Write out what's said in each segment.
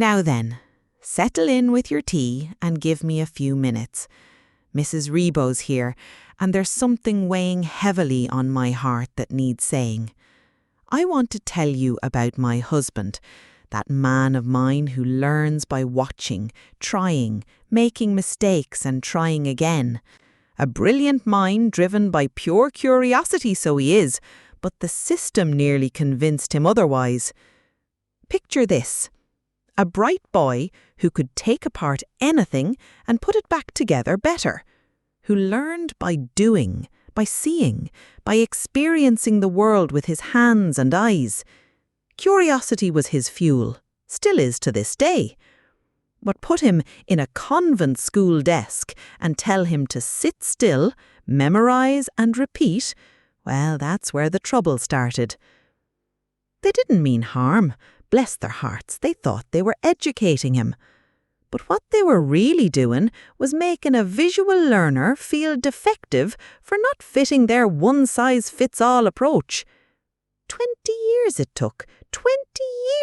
Now then, settle in with your tea and give me a few minutes. Mrs. Rebuzz here, and there's something weighing heavily on my heart that needs saying. I want to tell you about my husband, that man of mine who learns by watching, trying, making mistakes and trying again. A brilliant mind driven by pure curiosity, so he is, but the system nearly convinced him otherwise. Picture this. A bright boy who could take apart anything and put it back together better, who learned by doing, by seeing, by experiencing the world with his hands and eyes. Curiosity was his fuel, still is to this day. But put him in a convent school desk and tell him to sit still, memorize and repeat, well, that's where the trouble started. They didn't mean harm. Bless their hearts, they thought they were educating him. But what they were really doing was making a visual learner feel defective for not fitting their one-size-fits-all approach. 20 years it took, 20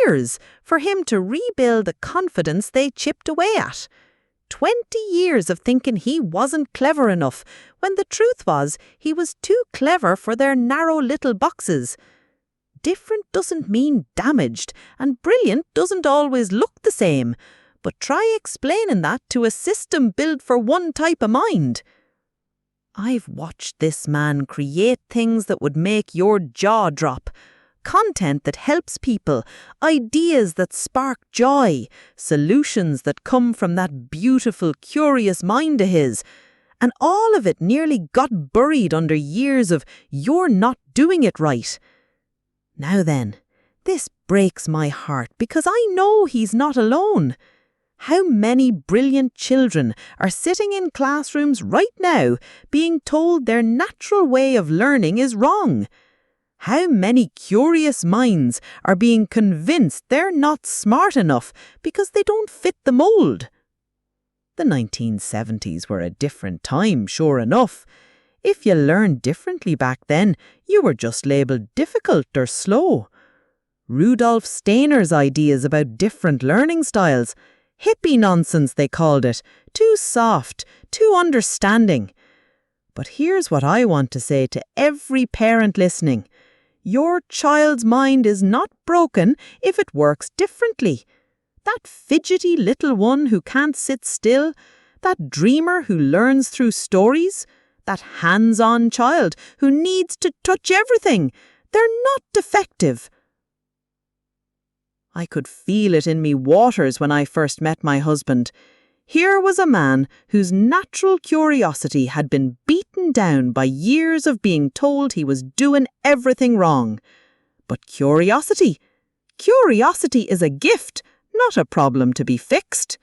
years, for him to rebuild the confidence they chipped away at. 20 years of thinking he wasn't clever enough, when the truth was he was too clever for their narrow little boxes. Different doesn't mean damaged, and brilliant doesn't always look the same. But try explaining that to a system built for one type of mind. I've watched this man create things that would make your jaw drop. Content that helps people, ideas that spark joy, solutions that come from that beautiful, curious mind of his. And all of it nearly got buried under years of "you're not doing it right." Now then, this breaks my heart because I know he's not alone. How many brilliant children are sitting in classrooms right now being told their natural way of learning is wrong? How many curious minds are being convinced they're not smart enough because they don't fit the mould? The 1970s were a different time, sure enough. If you learned differently back then, you were just labelled difficult or slow. Rudolf Steiner's ideas about different learning styles, hippie nonsense they called it, too soft, too understanding. But here's what I want to say to every parent listening. Your child's mind is not broken if it works differently. That fidgety little one who can't sit still, that dreamer who learns through stories, that hands-on child who needs to touch everything, they're not defective. I could feel it in me waters when I first met my husband. Here was a man whose natural curiosity had been beaten down by years of being told he was doing everything wrong. But curiosity is a gift, not a problem to be fixed.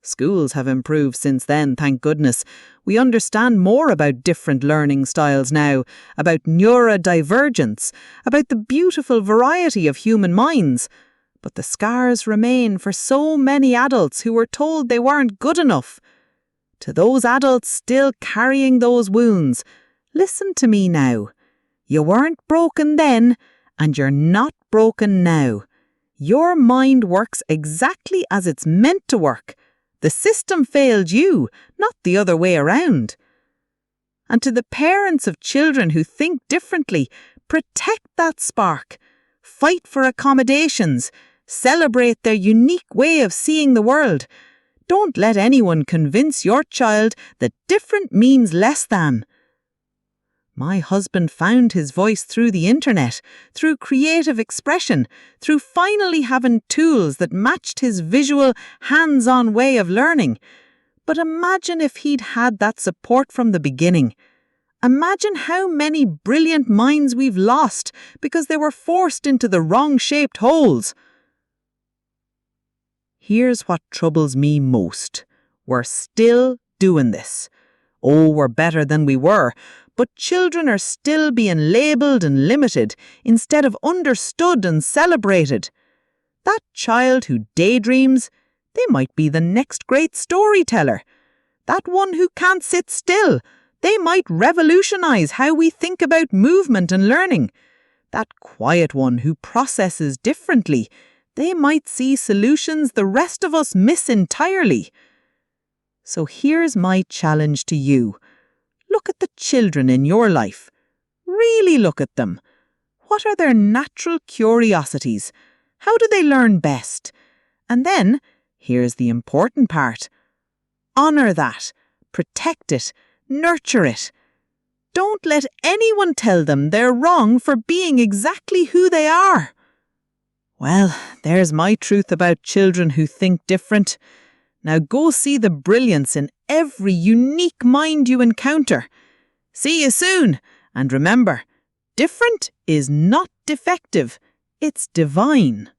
Schools have improved since then, thank goodness. We understand more about different learning styles now, about neurodivergence, about the beautiful variety of human minds. But the scars remain for so many adults who were told they weren't good enough. To those adults still carrying those wounds, listen to me now. You weren't broken then, and you're not broken now. Your mind works exactly as it's meant to work. The system failed you, not the other way around. And to the parents of children who think differently, protect that spark. Fight for accommodations. Celebrate their unique way of seeing the world. Don't let anyone convince your child that different means less than. My husband found his voice through the internet, through creative expression, through finally having tools that matched his visual, hands-on way of learning. But imagine if he'd had that support from the beginning. Imagine how many brilliant minds we've lost because they were forced into the wrong-shaped holes. Here's what troubles me most. We're still doing this. Oh, we're better than we were. But children are still being labelled and limited instead of understood and celebrated. That child who daydreams, they might be the next great storyteller. That one who can't sit still, they might revolutionise how we think about movement and learning. That quiet one who processes differently, They might see solutions the rest of us miss entirely. So here's my challenge to you. Look at the children in your life. Really look at them. What are their natural curiosities? How do they learn best? And then, here's the important part. Honor that. Protect it. Nurture it. Don't let anyone tell them they're wrong for being exactly who they are. Well, there's my truth about children who think different. Now go see the brilliance in every unique mind you encounter. See you soon, and remember, different is not defective, it's divine.